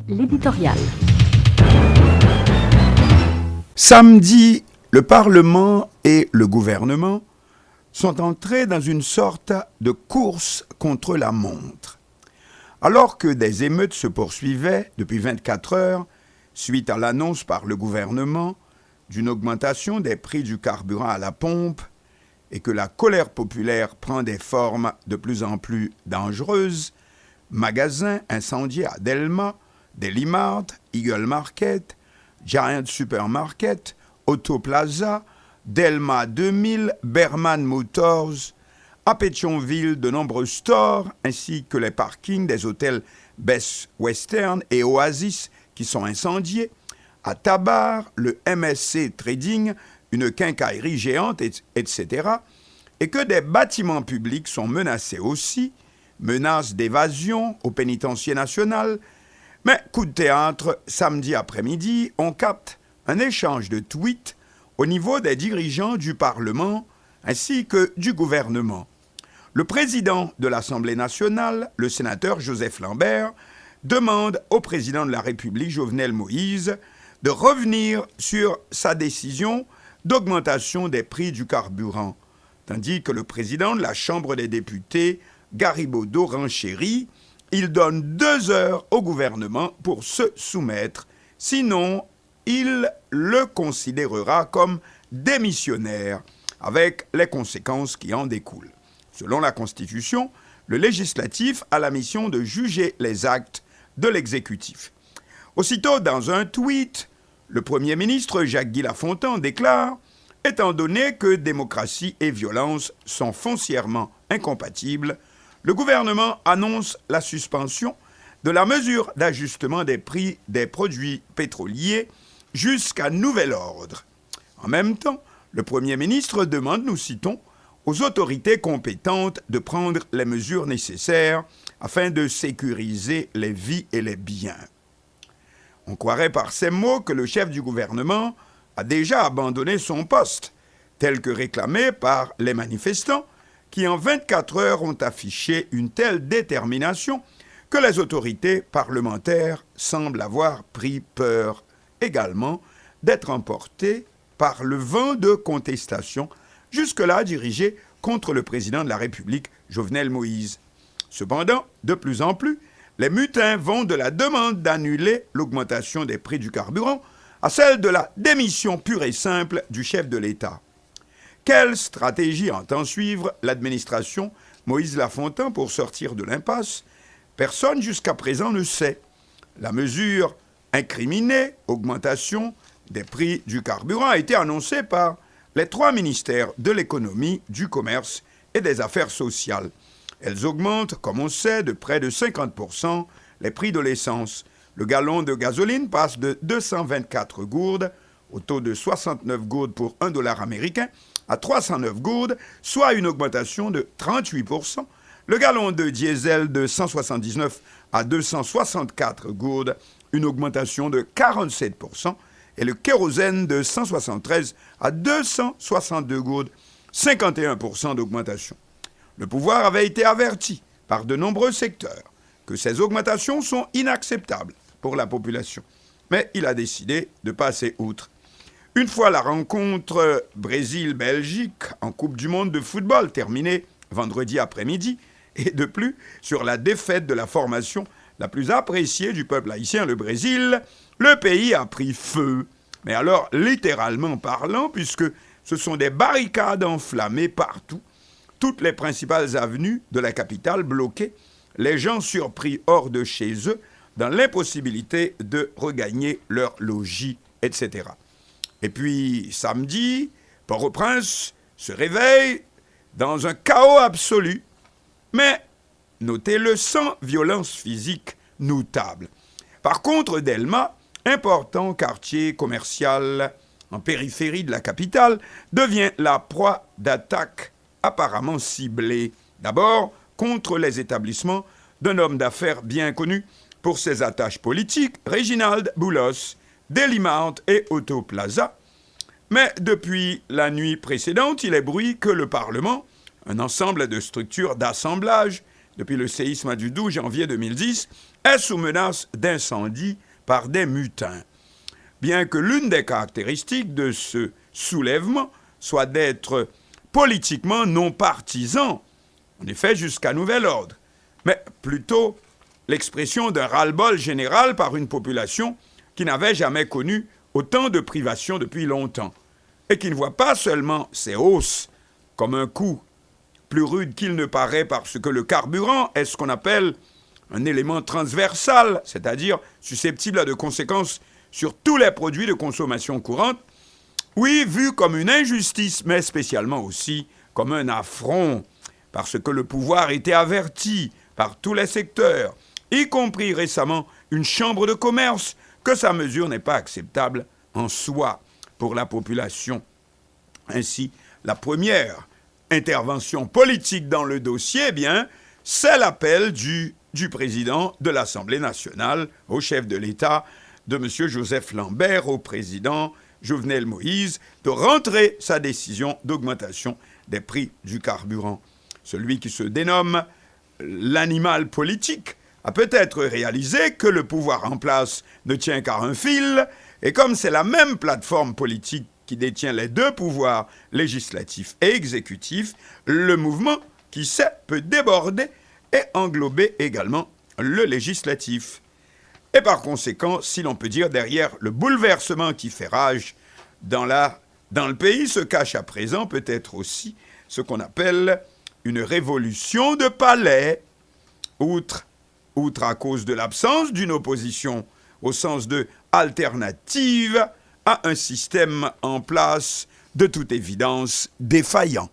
L'éditorial. Samedi, le Parlement et le gouvernement sont entrés dans une sorte de course contre la montre. Alors que des émeutes se poursuivaient depuis 24 heures, suite à l'annonce par le gouvernement d'une augmentation des prix du carburant à la pompe, et que la colère populaire prend des formes de plus en plus dangereuses, magasins incendiés à Delma, Delimart, Eagle Market, Giant Supermarket, Autoplaza, Delma 2000, Berman Motors, à Pétionville, de nombreux stores, ainsi que les parkings des hôtels Best Western et Oasis qui sont incendiés, à Tabar, le MSC Trading, une quincaillerie géante, etc., et que des bâtiments publics sont menacés aussi, menaces d'évasion au pénitencier national. Mais coup de théâtre, samedi après-midi, on capte un échange de tweets au niveau des dirigeants du Parlement ainsi que du gouvernement. Le président de l'Assemblée nationale, le sénateur Joseph Lambert, demande au président de la République, Jovenel Moïse, de revenir sur sa décision d'augmentation des prix du carburant, tandis que le président de la Chambre des députés, Garibaldo renchérit, il donne 2 heures au gouvernement pour se soumettre, sinon il le considérera comme démissionnaire, avec les conséquences qui en découlent. Selon la Constitution, le législatif a la mission de juger les actes de l'exécutif. Aussitôt, dans un tweet, le Premier ministre Jacques-Guy Lafontaine déclare « Étant donné que démocratie et violence sont foncièrement incompatibles, le gouvernement annonce la suspension de la mesure d'ajustement des prix des produits pétroliers jusqu'à nouvel ordre. » En même temps, le Premier ministre demande, nous citons, aux autorités compétentes de prendre les mesures nécessaires afin de sécuriser les vies et les biens. On croirait par ces mots que le chef du gouvernement a déjà abandonné son poste, tel que réclamé par les manifestants qui en 24 heures ont affiché une telle détermination que les autorités parlementaires semblent avoir pris peur également d'être emportées par le vent de contestation jusque-là dirigé contre le président de la République, Jovenel Moïse. Cependant, de plus en plus, les mutins vont de la demande d'annuler l'augmentation des prix du carburant à celle de la démission pure et simple du chef de l'État. Quelle stratégie entend suivre l'administration Moïse Lafontaine pour sortir de l'impasse? Personne jusqu'à présent ne sait. La mesure incriminée, augmentation des prix du carburant, a été annoncée par les 3 ministères de l'économie, du commerce et des affaires sociales. Elles augmentent, comme on sait, de près de 50% les prix de l'essence. Le gallon de gasoline passe de 224 gourdes au taux de 69 gourdes pour $1 américain à 309 gourdes, soit une augmentation de 38%. Le gallon de diesel de 179 à 264 gourdes, une augmentation de 47%. Et le kérosène de 173 à 262 gourdes, 51% d'augmentation. Le pouvoir avait été averti par de nombreux secteurs que ces augmentations sont inacceptables pour la population. Mais il a décidé de passer outre. Une fois la rencontre Brésil-Belgique en Coupe du monde de football terminée vendredi après-midi, et de plus sur la défaite de la formation la plus appréciée du peuple haïtien, le Brésil, le pays a pris feu. Mais alors, littéralement parlant, puisque ce sont des barricades enflammées partout, toutes les principales avenues de la capitale bloquées, les gens surpris hors de chez eux, dans l'impossibilité de regagner leur logis, etc. Et puis, samedi, Port-au-Prince se réveille dans un chaos absolu, mais notez-le sans violence physique notable. Par contre, Delma, important quartier commercial en périphérie de la capitale, devient la proie d'attaques apparemment ciblées. D'abord, contre les établissements d'un homme d'affaires bien connu pour ses attaches politiques, Réginald Boulos, Delimart et Autoplaza. Mais depuis la nuit précédente, il est bruit que le Parlement, un ensemble de structures d'assemblage depuis le séisme du 12 janvier 2010, est sous menace d'incendie par des mutins. Bien que l'une des caractéristiques de ce soulèvement soit d'être politiquement non partisan, en effet jusqu'à nouvel ordre, mais plutôt l'expression d'un ras-le-bol général par une population qui n'avait jamais connu autant de privations depuis longtemps, et qui ne voit pas seulement ces hausses comme un coup plus rude qu'il ne paraît parce que le carburant est ce qu'on appelle un élément transversal, c'est-à-dire susceptible de conséquences sur tous les produits de consommation courante, oui, vu comme une injustice, mais spécialement aussi comme un affront, parce que le pouvoir était averti par tous les secteurs, y compris récemment une chambre de commerce, que sa mesure n'est pas acceptable en soi pour la population. Ainsi, la première intervention politique dans le dossier, eh bien, c'est l'appel du président de l'Assemblée nationale au chef de l'État, de M. Joseph Lambert, au président Jovenel Moïse, de rentrer sa décision d'augmentation des prix du carburant. Celui qui se dénomme l'animal politique a peut-être réalisé que le pouvoir en place ne tient qu'à un fil, et comme c'est la même plateforme politique qui détient les deux pouvoirs législatifs et exécutifs, le mouvement, qui sait, peut déborder et englober également le législatif. Et par conséquent, si l'on peut dire, derrière le bouleversement qui fait rage dans le pays, se cache à présent peut-être aussi ce qu'on appelle une révolution de palais, outre à cause de l'absence d'une opposition au sens de alternative à un système en place de toute évidence défaillant.